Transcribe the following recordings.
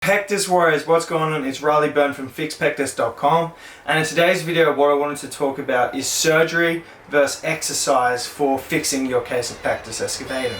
Pectus Warriors, what's going on? It's Byrne from FixPectus.com, and in today's video what I wanted to talk about is surgery versus exercise for fixing your case of Pectus Excavatum.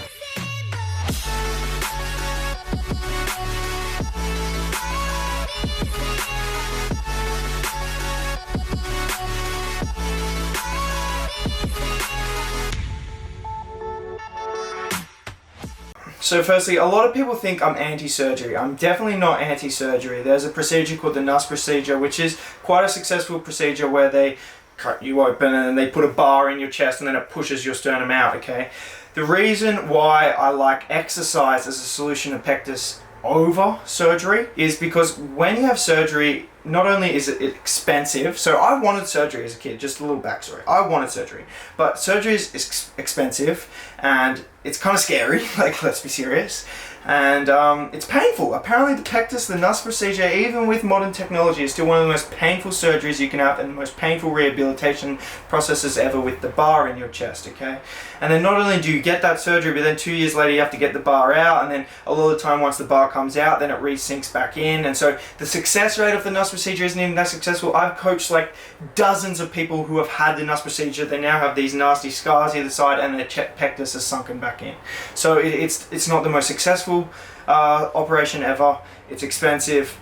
So firstly, a lot of people think I'm anti-surgery. I'm definitely not anti-surgery. There's a procedure called the NUS procedure, which is quite a successful procedure where they cut you open and then they put a bar in your chest and then it pushes your sternum out, okay? The reason why I like exercise as a solution to Pectus over surgery is because when you have surgery, not only is it expensive, so I wanted surgery as a kid, just a little backstory. I wanted surgery, but surgery is expensive and it's kind of scary, like let's be serious, and it's painful. Apparently the Pectus, the NUS procedure, even with modern technology, is still one of the most painful surgeries you can have and the most painful rehabilitation processes ever with the bar in your chest, okay? And then not only do you get that surgery, but then 2 years later you have to get the bar out, and then a lot of the time once the bar comes out, then it re-sinks back in, and so the success rate of the NUS procedure isn't even that successful. I've coached like dozens of people who have had the NUS procedure. They now have these nasty scars either side and their Pectus is sunken back in. So it's not the most successful operation ever. It's expensive,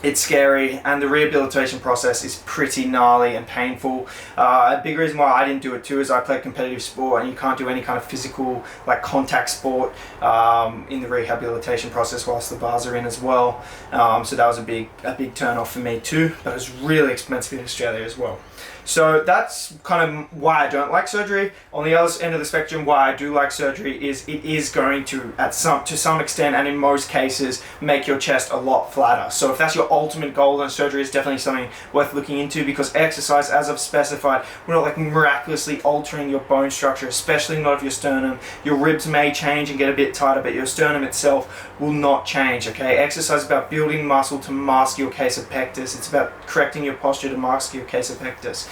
it's scary, and the rehabilitation process is pretty gnarly and painful. A big reason why I didn't do it too is I play competitive sport, and you can't do any kind of physical, like contact sport, in the rehabilitation process whilst the bars are in as well. So that was a big turn off for me too, but it's really expensive in Australia as well. So that's kind of why I don't like surgery. On the other end of the spectrum, why I do like surgery is it is going to, to some extent and in most cases, make your chest a lot flatter. So if that's your ultimate goal, then surgery is definitely something worth looking into, because exercise, as I've specified, we're not like miraculously altering your bone structure, especially not of your sternum. Your ribs may change and get a bit tighter, but your sternum itself will not change, okay? Exercise is about building muscle to mask your case of Pectus. It's about correcting your posture to mask your case of Pectus.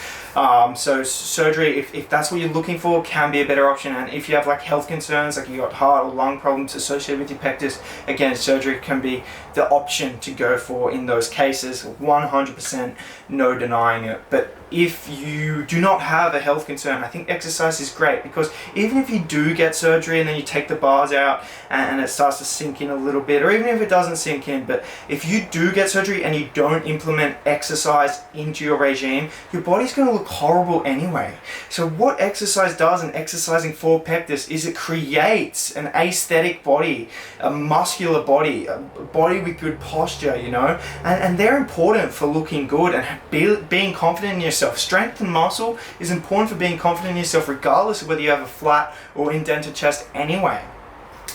So surgery, if that's what you're looking for, can be a better option. And if you have like health concerns, like you got heart or lung problems associated with your Pectus, again, surgery can be the option to go for in those cases. 100%, no denying it. But if you do not have a health concern, I think exercise is great, because even if you do get surgery and then you take the bars out and it starts to sink in a little bit, or even if it doesn't sink in, but if you do get surgery and you don't implement exercise into your regime, your body's going to look horrible anyway. So what exercise does, and exercising for Pectus, is it creates an aesthetic body, a muscular body, a body with good posture, you know, and they're important for looking good and being confident in yourself. Strength and muscle is important for being confident in yourself, regardless of whether you have a flat or indented chest anyway.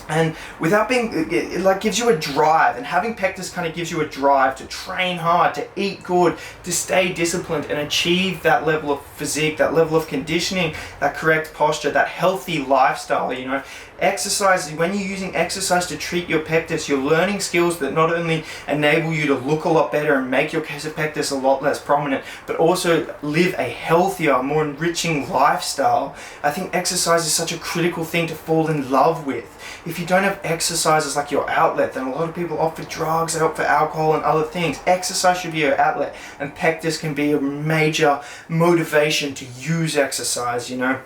And without being, it like gives you a drive, and having Pectus kind of gives you a drive to train hard, to eat good, to stay disciplined and achieve that level of physique, that level of conditioning, that correct posture, that healthy lifestyle, you know. Exercise, when you're using exercise to treat your Pectus, you're learning skills that not only enable you to look a lot better and make your case of Pectus a lot less prominent, but also live a healthier, more enriching lifestyle. I think exercise is such a critical thing to fall in love with. If you don't have exercise as like your outlet, then a lot of people opt for drugs, they opt for alcohol and other things. Exercise should be your outlet, and Pectus can be a major motivation to use exercise, you know.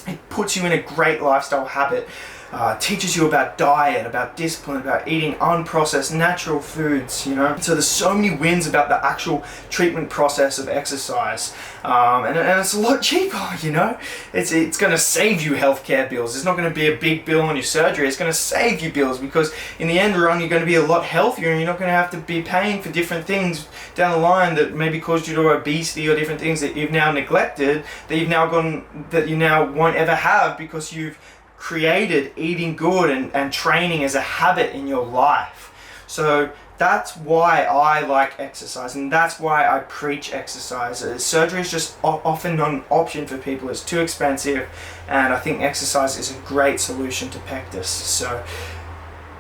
It puts you in a great lifestyle habit, teaches you about diet, about discipline, about eating unprocessed natural foods, you know. So there's so many wins about the actual treatment process of exercise, and it's a lot cheaper, you know. It's going to save you healthcare bills. It's not going to be a big bill on your surgery. It's going to save you bills, because in the end run you're going to be a lot healthier, and you're not going to have to be paying for different things down the line that maybe caused you to obesity or different things that you've now neglected, that you now won't ever have, because you've created eating good and training as a habit in your life. So that's why I like exercise, and that's why I preach exercise. Surgery is just often not an option for people. It's too expensive, and I think exercise is a great solution to Pectus. So,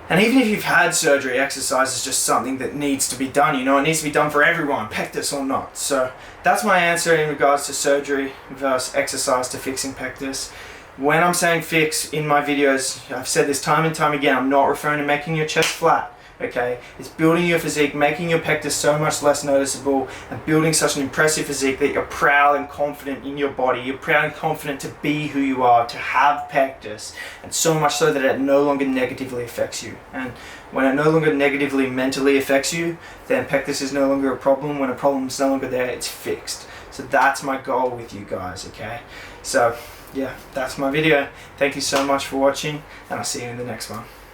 and even if you've had surgery, exercise is just something that needs to be done. You know, it needs to be done for everyone, Pectus or not. So that's my answer in regards to surgery versus exercise to fixing Pectus. When I'm saying fix in my videos, I've said this time and time again, I'm not referring to making your chest flat. okay? It's building your physique, making your pectus so much less noticeable, and building such an impressive physique that you're proud and confident in your body. You're proud and confident to be who you are, to have pectus, and so much so that it no longer negatively affects you. And when it no longer negatively mentally affects you, then pectus is no longer a problem. When a problem is no longer there, it's fixed. So that's my goal with you guys, okay? So yeah, that's my video. Thank you so much for watching, and I'll see you in the next one.